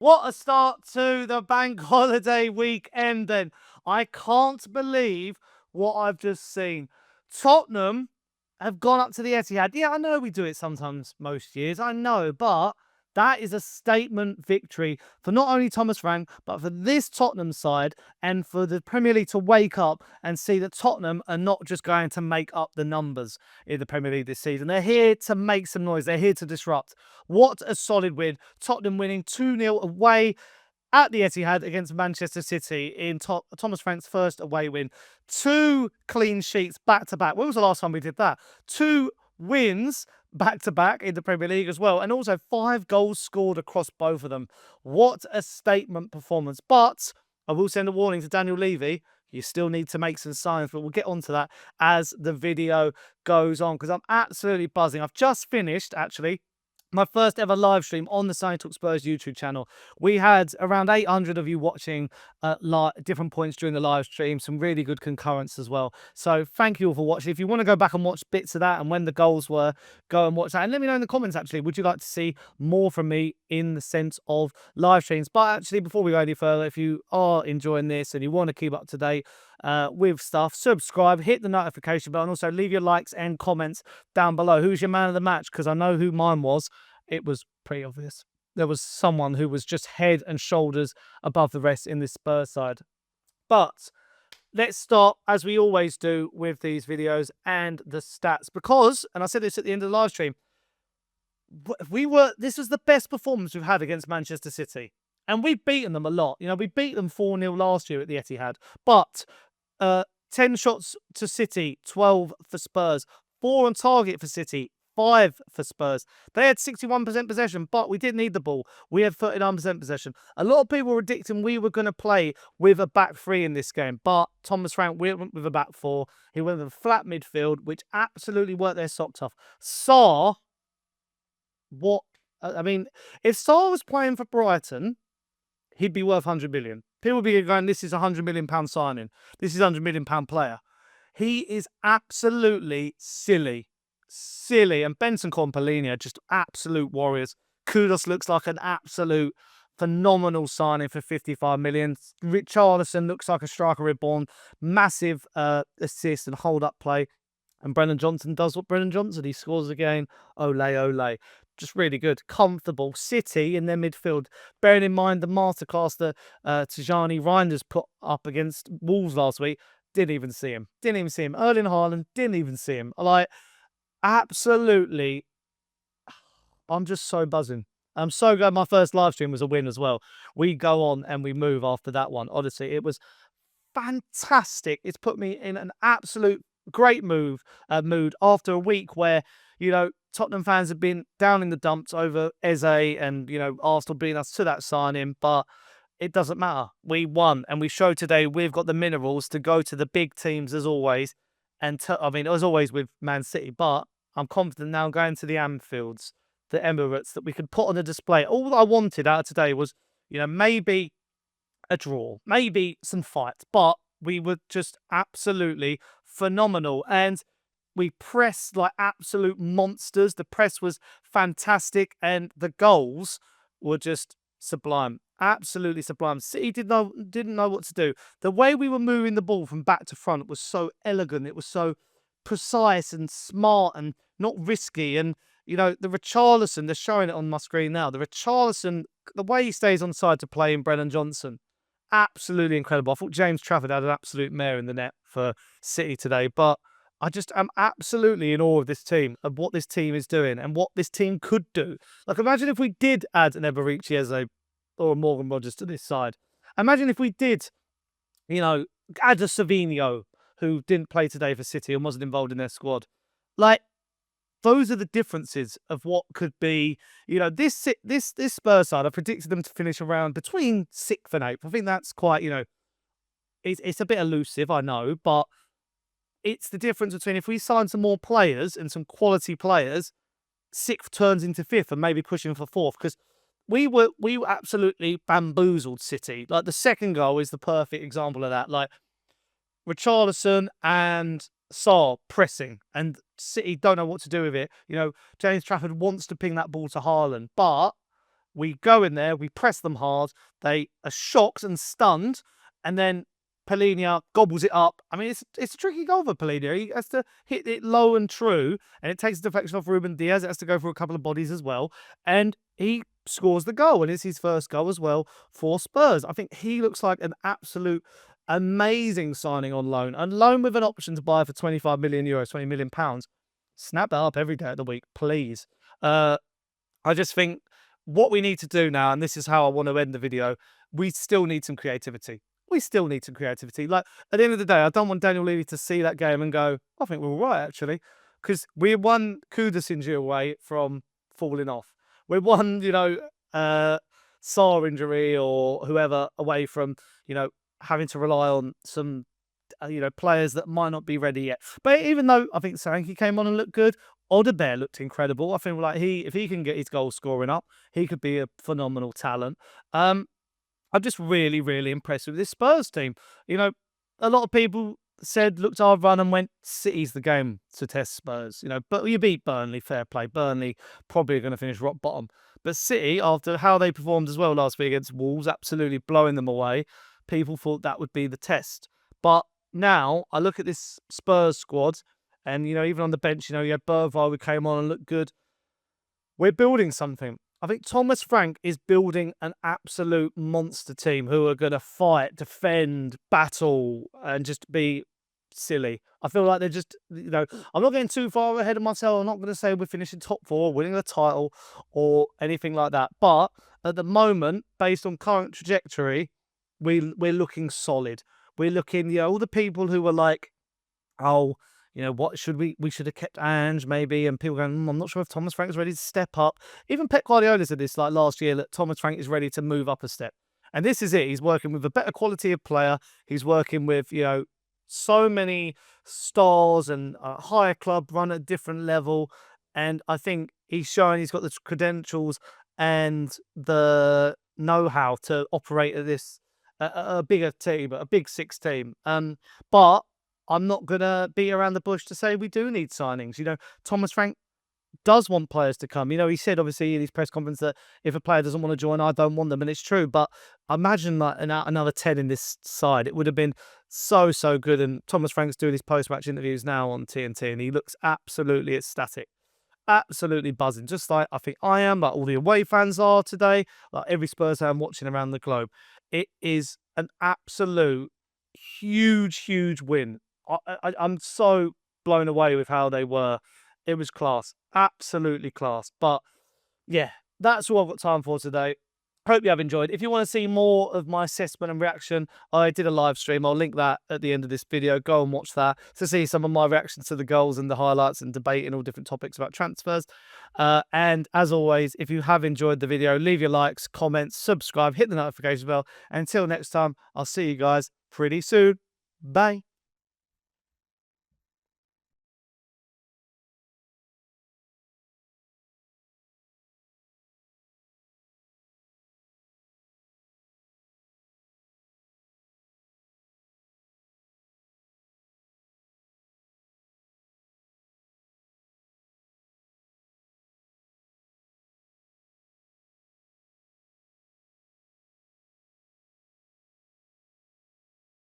What a start to the bank holiday weekend then. I can't believe what I've just seen. Tottenham have gone up to the Etihad. Yeah, I know we do it sometimes most years. I know, but that is a statement victory for not only Thomas Frank, but for this Tottenham side and for the Premier League to wake up and see that Tottenham are not just going to make up the numbers in the Premier League this season. They're here to make some noise. They're here to disrupt. What a solid win. Tottenham winning 2-0 away at the Etihad against Manchester City in Thomas Frank's first away win. 2 clean sheets back to back. When was the last time we did that? 2 wins back to back in the Premier League as well. And also 5 goals scored across both of them. What a statement performance. But I will send a warning to Daniel Levy. You still need to make some signs, but we'll get onto that as the video goes on because I'm absolutely buzzing. I've just finished, actually, my first ever live stream on the Sign Talk Spurs YouTube channel. We had around 800 of you watching at different points during the live stream. Some really good concurrence as well. So thank you all for watching. If you want to go back and watch bits of that and when the goals were, go and watch that. And let me know in the comments, actually, would you like to see more from me in the sense of live streams? But actually, before we go any further, if you are enjoying this and you want to keep up to date with stuff, subscribe, hit the notification bell, and also leave your likes and comments down below. Who's your man of the match? Because I know who mine was. It was pretty obvious. There was someone who was just head and shoulders above the rest in this Spurs side. But let's start, as we always do with these videos, and the stats. Because, and I said this at the end of the live stream, this was the best performance we've had against Manchester City. And we've beaten them a lot. You know, we beat them 4-0 last year at the Etihad. But 10 shots to City, 12 for Spurs. 4 on target for City, 5 for Spurs. They had 61% possession, but we didn't need the ball. We had 39% possession. A lot of people were predicting we were going to play with a back 3 in this game, but Thomas Frank went with a back 4. He went with a flat midfield, which absolutely worked their socks off. Sarr, I mean, if Sarr was playing for Brighton, he'd be worth 100 million. People would be going, this is a £100 million signing. This is a £100 million player. He is absolutely silly. And Benson and Palhinha, just absolute warriors. Kudus looks like an absolute phenomenal signing for 55 million. Richarlison looks like a striker reborn. Massive assist and hold-up play. And Brennan Johnson does what Brennan Johnson. He scores again. Ole, ole. Just really good. Comfortable. City in their midfield. Bearing in mind the masterclass that Tijjani Reijnders put up against Wolves last week. Didn't even see him. Erling Haaland, didn't even see him. Like, absolutely, I'm just so buzzing. I'm so glad my first live stream was a win as well. We go on and we move after that one. Honestly, it was fantastic. It's put me in an absolute great mood after a week where, you know, Tottenham fans have been down in the dumps over Eze and, you know, Arsenal beating us to that signing, but it doesn't matter. We won, and we showed today we've got the minerals to go to the big teams as always. And I mean, as always with Man City, but I'm confident now going to the Anfields, the Emirates, that we could put on a display. All I wanted out of today was, you know, maybe a draw, maybe some fights, but we were just absolutely phenomenal. And we pressed like absolute monsters. The press was fantastic, and the goals were just sublime. Absolutely sublime. City didn't know what to do. The way we were moving the ball from back to front was so elegant. It was so precise and smart and not risky. And, you know, the Richarlison, they're showing it on my screen now. The Richarlison, the way he stays on side to play in Brennan Johnson, absolutely incredible. I thought James Trafford had an absolute mare in the net for City today, but I just am absolutely in awe of this team, of what this team is doing and what this team could do. Like, imagine if we did add an Eberechi Eze or a Morgan Rogers to this side. Imagine if we did, you know, add a Savinho who didn't play today for City and wasn't involved in their squad. Like, those are the differences of what could be, you know, this Spurs side. I predicted them to finish around between 6th and 8th. I think that's quite, you know, it's a bit elusive, I know, but it's the difference between if we sign some more players and some quality players, 6th turns into 5th and maybe pushing for 4th, because we were absolutely bamboozled City. Like, the second goal is the perfect example of that. Like, Richarlison and Sarr pressing, and City don't know what to do with it. You know, James Trafford wants to ping that ball to Haaland, but We go in there, we press them hard, they are shocked and stunned, and then Palhinha gobbles it up. I mean, it's a tricky goal for Palhinha. He has to hit it low and true, and it takes a deflection off Ruben Diaz. It has to go through a couple of bodies as well, and he scores the goal, and it's his first goal as well for Spurs. I think he looks like an absolute amazing signing on loan, and loan with an option to buy for 25 million euros, 20 million pounds. Snap that up every day of the week, please. I just think what we need to do now, and this is how I want to end the video, we still need some creativity. We still need some creativity. Like, at the end of the day, I don't want Daniel Levy to see that game and go, I think we're all right, actually. Because we're one Kudus injury away from falling off. We're one, Sarr injury or whoever away from, having to rely on some, players that might not be ready yet. But even though I think Solanke came on and looked good, Odebear looked incredible. I think like if he can get his goal scoring up, he could be a phenomenal talent. I'm just really, really impressed with this Spurs team. A lot of people looked at our run and went, City's the game to test Spurs. But you beat Burnley, fair play. Burnley probably going to finish rock bottom. But City, after how they performed as well last week against Wolves, absolutely blowing them away, people thought that would be the test. But now I look at this Spurs squad, and, even on the bench, you had Bergwijn who came on and looked good. We're building something. I think Thomas Frank is building an absolute monster team who are going to fight, defend, battle, and just be silly. I feel like they're just, I'm not getting too far ahead of myself. I'm not going to say we're finishing top 4, winning the title, or anything like that. But at the moment, based on current trajectory, we're looking solid. We're looking, all the people who were like, oh, what should we should have kept Ange maybe, and people going, I'm not sure if Thomas Frank is ready to step up. Even Pep Guardiola said this like last year, that Thomas Frank is ready to move up a step. And this is it. He's working with a better quality of player. He's working with, so many stars and a higher club run at a different level. And I think he's showing he's got the credentials and the know-how to operate at this a bigger team, a big 6 team. But I'm not going to beat around the bush to say we do need signings. Thomas Frank does want players to come. He said, obviously, in his press conference that if a player doesn't want to join, I don't want them. And it's true. But imagine like another 10 in this side. It would have been so, so good. And Thomas Frank's doing his post-match interviews now on TNT, and he looks absolutely ecstatic. Absolutely buzzing. Just like I think I am, like all the away fans are today, like every Spurs fan watching around the globe. It is an absolute huge, huge win. I'm so blown away with how they were. It was class. Absolutely class. But yeah, that's all I've got time for today. Hope you have enjoyed. If you want to see more of my assessment and reaction, I did a live stream. I'll link that at the end of this video. Go and watch that to see some of my reactions to the goals and the highlights and debating all different topics about transfers. And as always, if you have enjoyed the video, leave your likes, comments, subscribe, hit the notification bell. And until next time, I'll see you guys pretty soon. Bye.